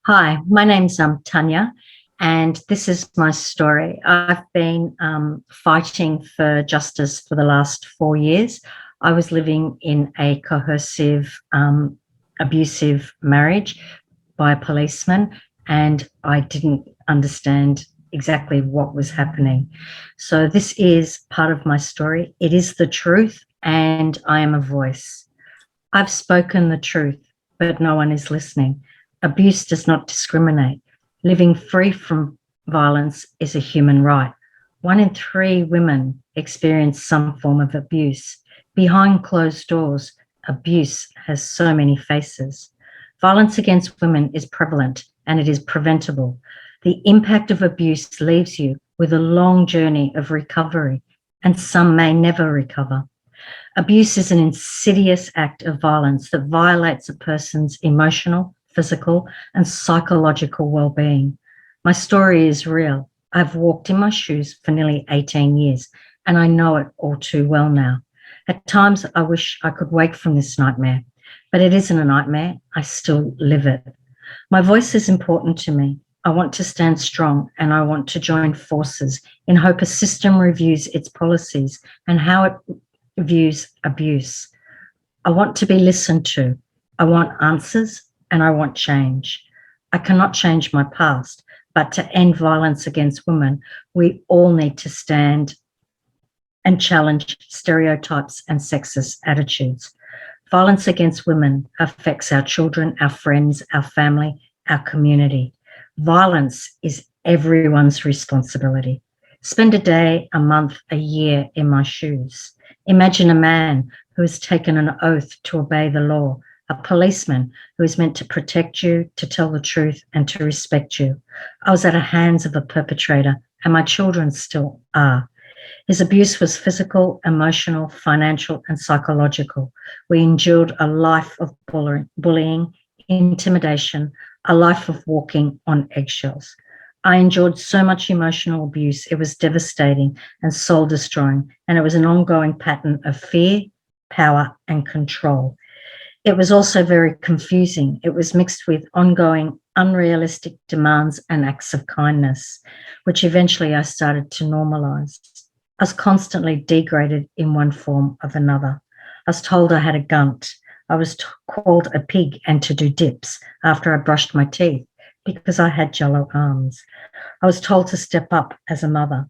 Hi, my name's Tania, and this is my story. I've been fighting for justice for the last 4 years. I was living in a coercive, abusive marriage by a policeman, and I didn't understand exactly what was happening. So, this is part of my story. It is the truth, and I am a voice. I've spoken the truth, but no one is listening. Abuse does not discriminate. Living free from violence is a human right. 1 in 3 women experience some form of abuse. Behind closed doors, abuse has so many faces. Violence against women is prevalent and it is preventable. The impact of abuse leaves you with a long journey of recovery, and some may never recover. Abuse is an insidious act of violence that violates a person's emotional, physical, and psychological well-being. My story is real. I've walked in my shoes for nearly 18 years, and I know it all too well now. At times, I wish I could wake from this nightmare, but it isn't a nightmare. I still live it. My voice is important to me. I want to stand strong, and I want to join forces in hope a system reviews its policies and how it views abuse. I want to be listened to. I want answers and I want change. I cannot change my past, but to end violence against women, we all need to stand and challenge stereotypes and sexist attitudes. Violence against women affects our children, our friends, our family, our community. Violence is everyone's responsibility. Spend a day, a month, a year in my shoes. Imagine a man who has taken an oath to obey the law, a policeman who is meant to protect you, to tell the truth, and to respect you. I was at the hands of a perpetrator, and my children still are. His abuse was physical, emotional, financial, and psychological. We endured a life of bullying, intimidation, a life of walking on eggshells. I endured so much emotional abuse. It was devastating and soul destroying, and it was an ongoing pattern of fear, power, and control. It was also very confusing. It was mixed with ongoing unrealistic demands and acts of kindness, which eventually I started to normalize. I was constantly degraded in one form or another. I was told I had a gunt. I was called a pig and to do dips after I brushed my teeth because I had jello arms. I was told to step up as a mother.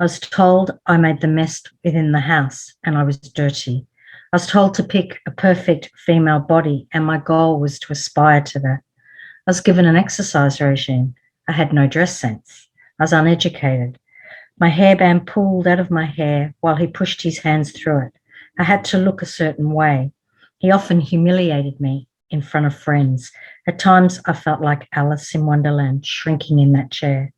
I was told I made the mess within the house and I was dirty. I was told to pick a perfect female body and my goal was to aspire to that. I was given an exercise regime. I had no dress sense. I was uneducated. My hairband pulled out of my hair while he pushed his hands through it. I had to look a certain way. He often humiliated me in front of friends. At times, I felt like Alice in Wonderland, shrinking in that chair.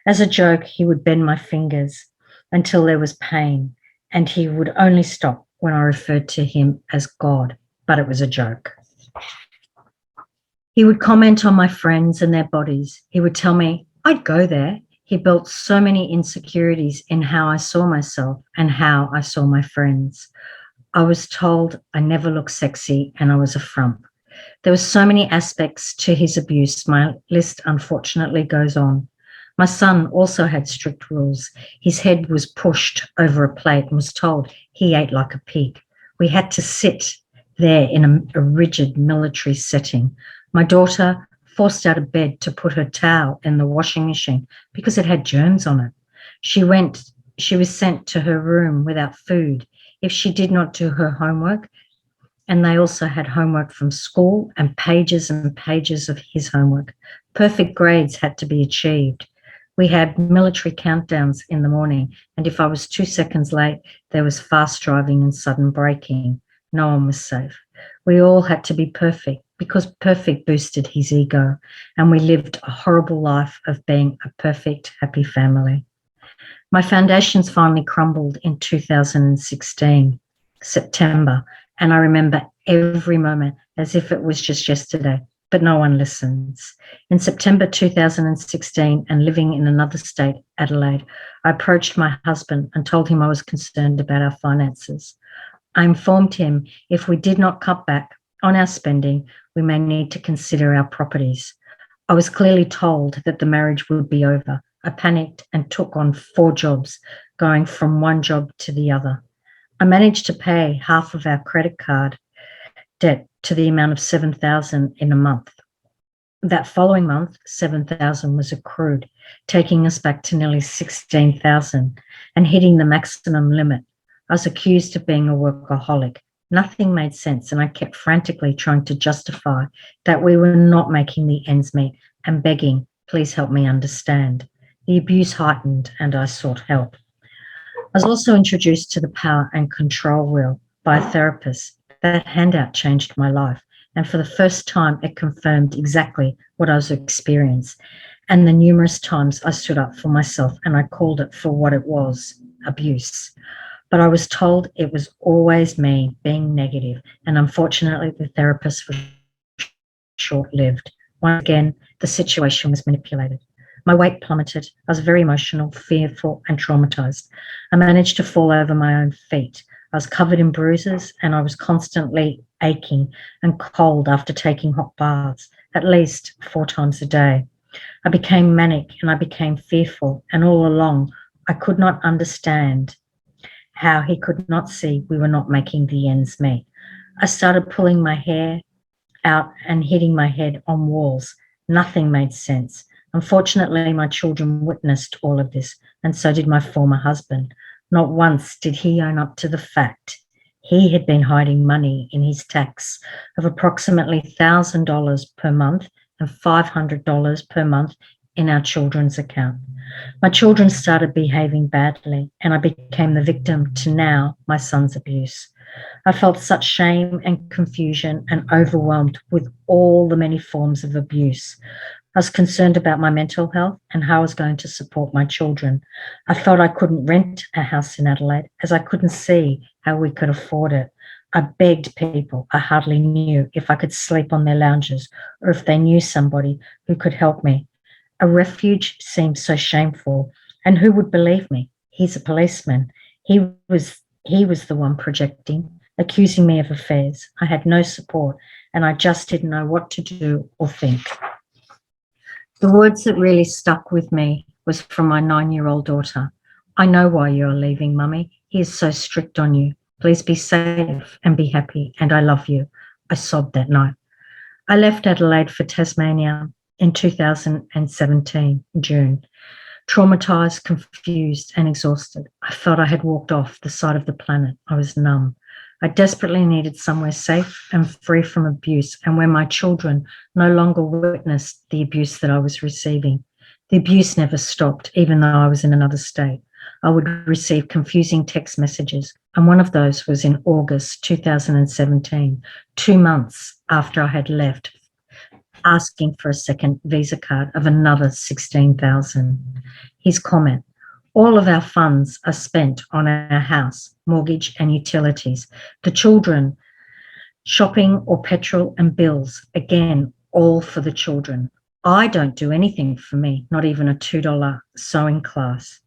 As a joke, he would bend my fingers until there was pain, and he would only stop when I referred to him as God, but it was a joke. He would comment on my friends and their bodies. He would tell me I'd go there. He built so many insecurities in how I saw myself and how I saw my friends. I was told I never looked sexy and I was a frump. There were so many aspects to his abuse. My list unfortunately goes on. My son also had strict rules. His head was pushed over a plate and was told he ate like a pig. We had to sit there in a rigid military setting. My daughter forced out of bed to put her towel in the washing machine because it had germs on it. She was sent to her room without food if she did not do her homework. And they also had homework from school and pages of his homework. Perfect grades had to be achieved. We had military countdowns in the morning, and if I was 2 seconds late, there was fast driving and sudden braking. No one was safe. We all had to be perfect because perfect boosted his ego, and we lived a horrible life of being a perfect, happy family. My foundations finally crumbled in 2016, September, and I remember every moment as if it was just yesterday, but no one listens. In September 2016, and living in another state, Adelaide, I approached my husband and told him I was concerned about our finances. I informed him if we did not cut back on our spending, we may need to consider our properties. I was clearly told that the marriage would be over. I panicked and took on 4 jobs, going from one job to the other. I managed to pay half of our credit card debt to the amount of 7,000 in a month. That following month, 7,000 was accrued, taking us back to nearly 16,000 and hitting the maximum limit. I was accused of being a workaholic. Nothing made sense, and I kept frantically trying to justify that we were not making the ends meet and begging, please help me understand. The abuse heightened, and I sought help. I was also introduced to the power and control wheel by a therapist. That handout changed my life, and for the first time, it confirmed exactly what I was experiencing. And the numerous times I stood up for myself and I called it for what it was, abuse. But I was told it was always me being negative, and unfortunately, the therapist was short-lived. Once again, the situation was manipulated. My weight plummeted. I was very emotional, fearful, and traumatized. I managed to fall over my own feet. I was covered in bruises, and I was constantly aching and cold after taking hot baths, at least 4 times a day. I became manic and I became fearful, and all along, I could not understand how he could not see we were not making the ends meet. I started pulling my hair out and hitting my head on walls. Nothing made sense. Unfortunately, my children witnessed all of this, and so did my former husband. Not once did he own up to the fact he had been hiding money in his tax of approximately $1,000 per month and $500 per month in our children's account. My children started behaving badly, and I became the victim to now my son's abuse. I felt such shame and confusion and overwhelmed with all the many forms of abuse. I was concerned about my mental health and how I was going to support my children. I felt I couldn't rent a house in Adelaide as I couldn't see how we could afford it. I begged people I hardly knew if I could sleep on their lounges or if they knew somebody who could help me. A refuge seemed so shameful, and who would believe me? He's a policeman. He was the one projecting, accusing me of affairs. I had no support, and I just didn't know what to do or think. The words that really stuck with me was from my 9-year-old daughter. I know why you're leaving, Mummy. He is so strict on you. Please be safe and be happy, and I love you. I sobbed that night. I left Adelaide for Tasmania in 2017, June. Traumatised, confused, and exhausted. I felt I had walked off the side of the planet. I was numb. I desperately needed somewhere safe and free from abuse, and where my children no longer witnessed the abuse that I was receiving. The abuse never stopped, even though I was in another state. I would receive confusing text messages, and one of those was in August 2017, 2 months after I had left, asking for a second visa card of another 16,000. His comment, all of our funds are spent on our house, mortgage and utilities. The children, shopping or petrol and bills, again, all for the children. I don't do anything for me, not even a $2 sewing class.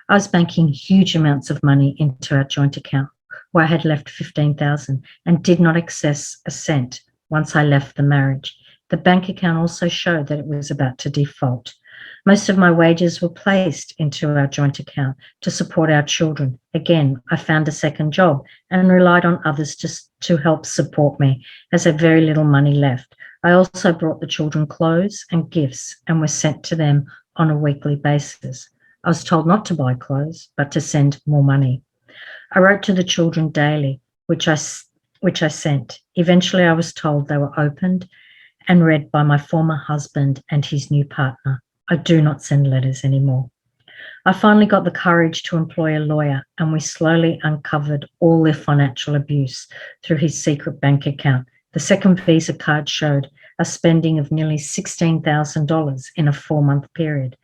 I was banking huge amounts of money into our joint account where I had left 15,000 and did not access a cent once I left the marriage. The bank account also showed that it was about to default. Most of my wages were placed into our joint account to support our children. Again, I found a second job and relied on others to help support me as I had very little money left. I also brought the children clothes and gifts and was sent to them on a weekly basis. I was told not to buy clothes, but to send more money. I wrote to the children daily, which I sent. Eventually, I was told they were opened and read by my former husband and his new partner. I do not send letters anymore. I finally got the courage to employ a lawyer, and we slowly uncovered all their financial abuse through his secret bank account. The second Visa card showed a spending of nearly $16,000 in a 4-month period.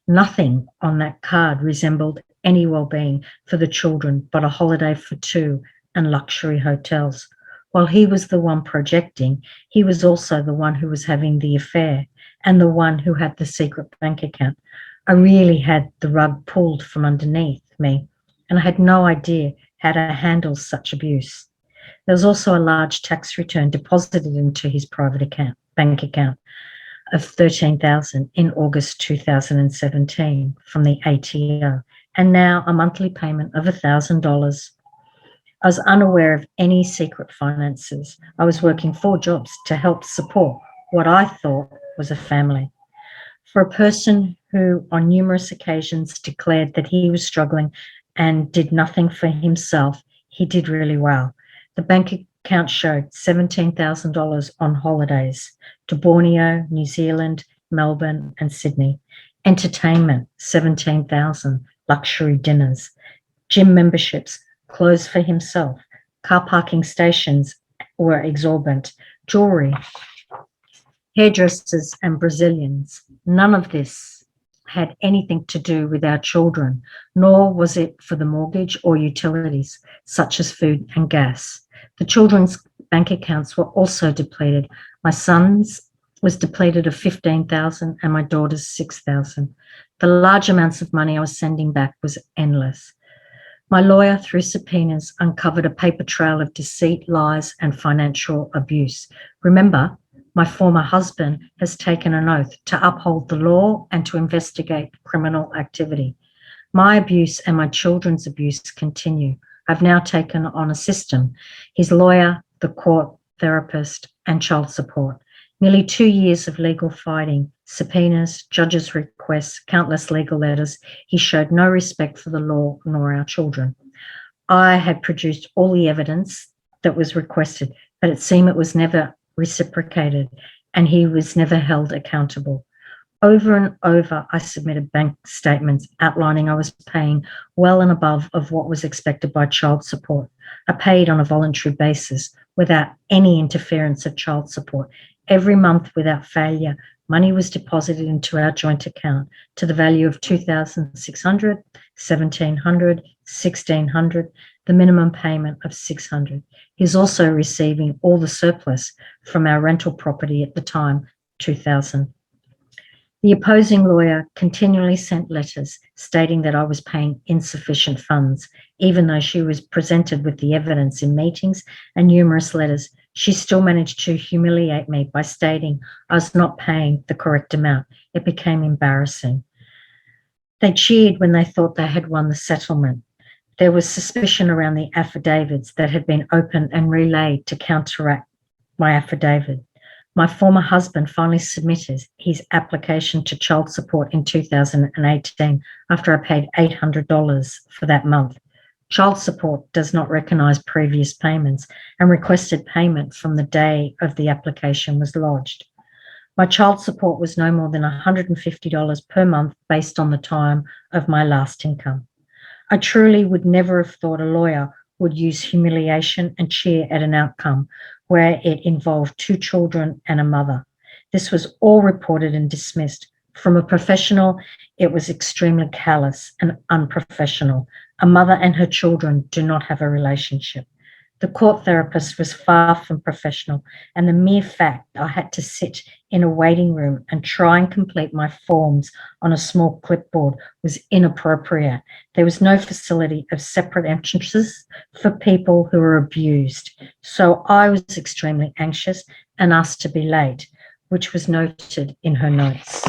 Nothing on that card resembled any well-being for the children but a holiday for 2 and luxury hotels. While he was the one projecting, he was also the one who was having the affair and the one who had the secret bank account. I really had the rug pulled from underneath me, and I had no idea how to handle such abuse. There was also a large tax return deposited into his private bank account of $13,000 in August 2017 from the ATO, and now a monthly payment of $1,000. I was unaware of any secret finances. I was working 4 jobs to help support what I thought was a family. For a person who on numerous occasions declared that he was struggling and did nothing for himself, he did really well. The bank account showed $17,000 on holidays to Borneo, New Zealand, Melbourne, and Sydney. Entertainment, $17,000, luxury dinners, gym memberships, clothes for himself, car parking stations were exorbitant, jewelry, hairdressers and Brazilians. None of this had anything to do with our children, nor was it for the mortgage or utilities, such as food and gas. The children's bank accounts were also depleted. My son's was depleted of $15,000 and my daughter's $6,000. The large amounts of money I was sending back was endless. My lawyer, through subpoenas, uncovered a paper trail of deceit, lies, and financial abuse. Remember, my former husband has taken an oath to uphold the law and to investigate criminal activity. My abuse and my children's abuse continue. I've now taken on a system, his lawyer, the court, therapist, and child support. Nearly 2 years of legal fighting, subpoenas, judges' requests, countless legal letters. He showed no respect for the law nor our children. I had produced all the evidence that was requested, but it seemed it was never reciprocated, and he was never held accountable. Over and over, I submitted bank statements outlining I was paying well and above of what was expected by child support. I paid on a voluntary basis without any interference of child support. Every month without failure, money was deposited into our joint account to the value of $2,600, $1,700, $1,600, the minimum payment of $600. He's also receiving all the surplus from our rental property at the time, $2,000. The opposing lawyer continually sent letters stating that I was paying insufficient funds. Even though she was presented with the evidence in meetings and numerous letters, she still managed to humiliate me by stating I was not paying the correct amount. It became embarrassing. They cheered when they thought they had won the settlement. There was suspicion around the affidavits that had been opened and relayed to counteract my affidavit. My former husband finally submitted his application to child support in 2018 after I paid $800 for that month. Child support does not recognise previous payments and requested payment from the day of the application was lodged. My child support was no more than $150 per month based on the time of my last income. I truly would never have thought a lawyer would use humiliation and cheer at an outcome where it involved 2 children and a mother. This was all reported and dismissed. From a professional, it was extremely callous and unprofessional. A mother and her children do not have a relationship. The court therapist was far from professional, and the mere fact I had to sit in a waiting room and try and complete my forms on a small clipboard was inappropriate. There was no facility of separate entrances for people who were abused. So I was extremely anxious and asked to be late, which was noted in her notes.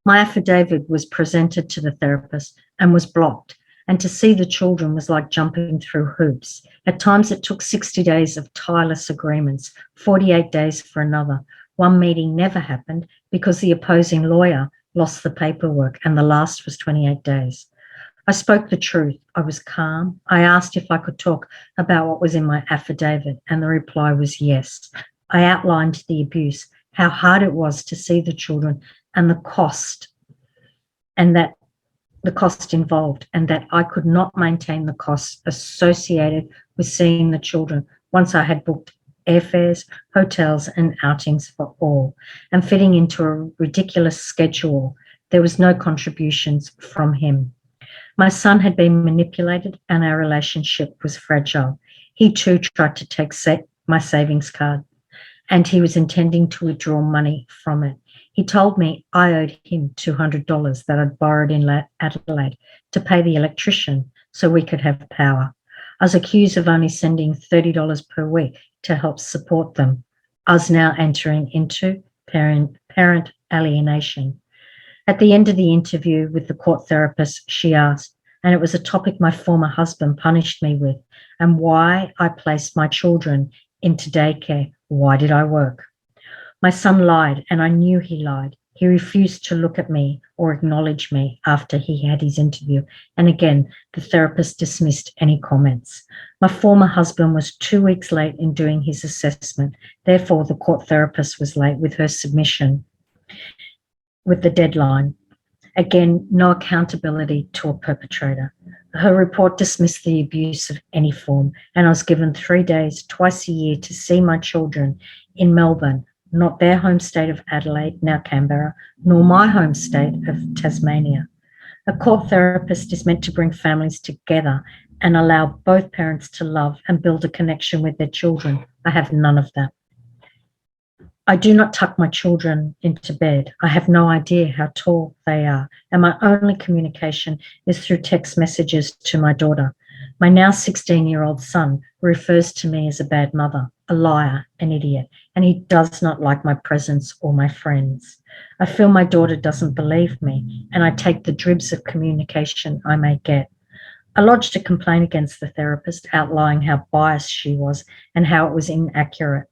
My affidavit was presented to the therapist and was blocked. And to see the children was like jumping through hoops. At times it took 60 days of tireless agreements, 48 days for another. One meeting never happened because the opposing lawyer lost the paperwork, and the last was 28 days. I spoke the truth. I was calm. I asked if I could talk about what was in my affidavit, and the reply was yes. I outlined the abuse, how hard it was to see the children, and the cost, and that the cost involved, and that I could not maintain the costs associated with seeing the children once I had booked airfares, hotels, and outings for all, and fitting into a ridiculous schedule. There was no contributions from him. My son had been manipulated, and our relationship was fragile. He too tried to take my savings card, and he was intending to withdraw money from it. He told me I owed him $200 that I'd borrowed in Adelaide to pay the electrician so we could have power. I was accused of only sending $30 per week to help support them. I was now entering into parent alienation. At the end of the interview with the court therapist, she asked, and it was a topic my former husband punished me with, and why I placed my children into daycare. Why did I work? My son lied, and I knew he lied. He refused to look at me or acknowledge me after he had his interview. And again, the therapist dismissed any comments. My former husband was 2 weeks late in doing his assessment. Therefore, the court therapist was late with her submission with the deadline. Again, no accountability to a perpetrator. Her report dismissed the abuse of any form, and I was given 3 days, twice a year, to see my children in Melbourne, not their home state of Adelaide, now Canberra, nor my home state of Tasmania. A court therapist is meant to bring families together and allow both parents to love and build a connection with their children. I have none of that. I do not tuck my children into bed. I have no idea how tall they are, and my only communication is through text messages to my daughter. My now 16-year-old son refers to me as a bad mother, a liar, an idiot, and he does not like my presence or my friends. I feel my daughter doesn't believe me, and I take the dribs of communication I may get. I lodged a complaint against the therapist, outlining how biased she was and how it was inaccurate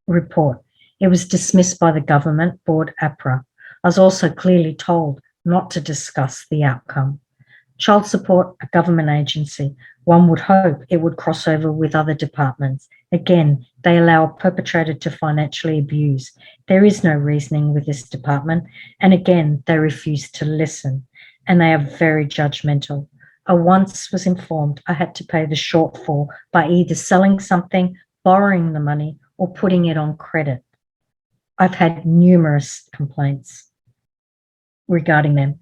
report. It was dismissed by the government board, APRA. I was also clearly told not to discuss the outcome. Child support, a government agency. One would hope it would cross over with other departments. Again, they allow a perpetrator to financially abuse. There is no reasoning with this department. And again, they refuse to listen. And they are very judgmental. I once was informed I had to pay the shortfall by either selling something, borrowing the money, or putting it on credit. I've had numerous complaints regarding them.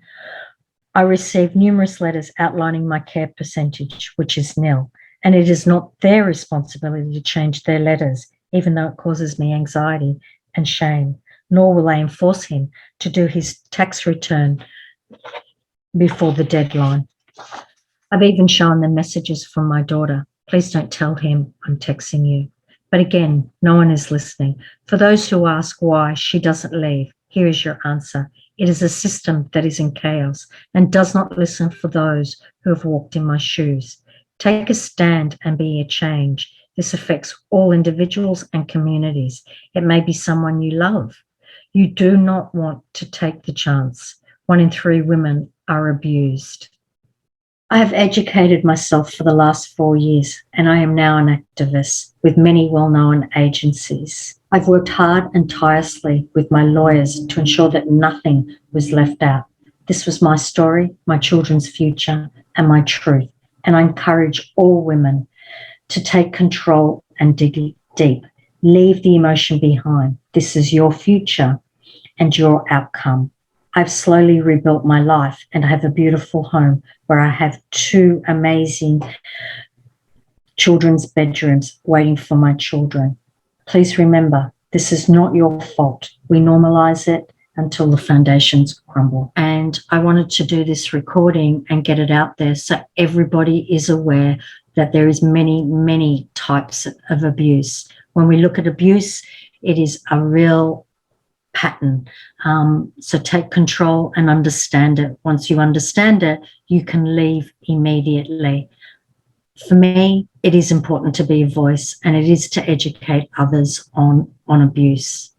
I received numerous letters outlining my care percentage, which is nil, and it is not their responsibility to change their letters, even though it causes me anxiety and shame, nor will they enforce him to do his tax return before the deadline. I've even shown them messages from my daughter. Please don't tell him I'm texting you. But again, no one is listening. For those who ask why she doesn't leave, here is your answer. It is a system that is in chaos and does not listen for those who have walked in my shoes. Take a stand and be a change. This affects all individuals and communities. It may be someone you love. You do not want to take the chance. 1 in 3 women are abused. I have educated myself for the last 4 years, and I am now an activist with many well-known agencies. I've worked hard and tirelessly with my lawyers to ensure that nothing was left out. This was my story, my children's future, and my truth. And I encourage all women to take control and dig deep. Leave the emotion behind. This is your future and your outcome. I've slowly rebuilt my life, and I have a beautiful home where I have 2 amazing children's bedrooms waiting for my children. Please remember, this is not your fault. We normalize it until the foundations crumble. And I wanted to do this recording and get it out there so everybody is aware that there is many, many types of abuse. When we look at abuse, it is a real pattern. So take control and understand it. Once you understand it, you can leave immediately. For me, it is important to be a voice, and it is to educate others on abuse.